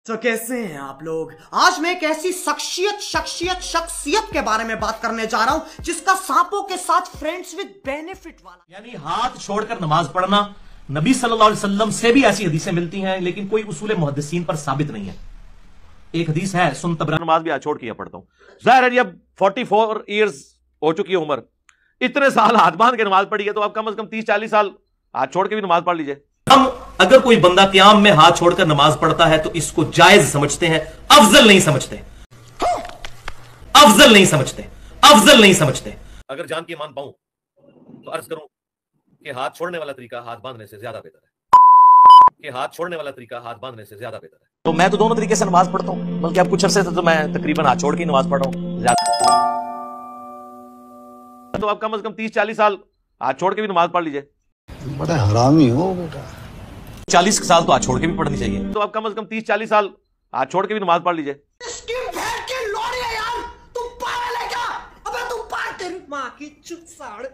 तो कैसे हैं आप लोग। आज मैं एक ऐसी शख्सियत के बारे में बात करने जा रहा हूं जिसका सांपों के साथ फ्रेंड्स विद बेनिफिट वाला, यानी हाथ छोड़कर नमाज पढ़ना नबी सल्लल्लाहु अलैहि वसल्लम से भी ऐसी हदीसें मिलती हैं, लेकिन कोई उसूल मुहद्दिसीन पर साबित नहीं है। एक हदीस है, सुन तबरा नमाज भी आज छोड़ के पढ़ता हूं। जाहिर है अब 44 ईयर्स हो चुकी है उम्र, इतने साल हाथ बांध के नमाज पढ़ी है, तो आप कम से कम 30-40 साल हाथ छोड़ के भी नमाज पढ़ लीजिए। हम अगर कोई बंदा क़याम में हाथ छोड़कर नमाज पढ़ता है तो इसको जायज समझते हैं, अफजल नहीं समझते, अफजल नहीं समझते, अफजल नहीं समझते। अगर जान के मान पाऊं तो अर्ज करूं कि हाथ छोड़ने वाला तरीका हाथ बांधने से ज्यादा बेहतर है, कि हाथ छोड़ने वाला तरीका हाथ बांधने से ज्यादा बेहतर है। तो मैं तो दोनों तरीके से नमाज पढ़ता हूं, बल्कि अब कुछ अरसे से तो मैं तकरीबन हाथ छोड़ के नमाज पढ़ रहा हूं ज्यादा। तो आप कम से कम 30-40 साल हाथ छोड़ के भी नमाज पढ़ लीजिए। बड़ा हरामी हो बेटा। 40 साल तो हाथ छोड़ के भी पढ़नी चाहिए। तो आप कम से कम 30-40 साल हाथ छोड़ के भी नमाज पढ़ लीजिए। तुम पागल है क्या? अबे तुम पागल, तेरी माँ की चुप साड़।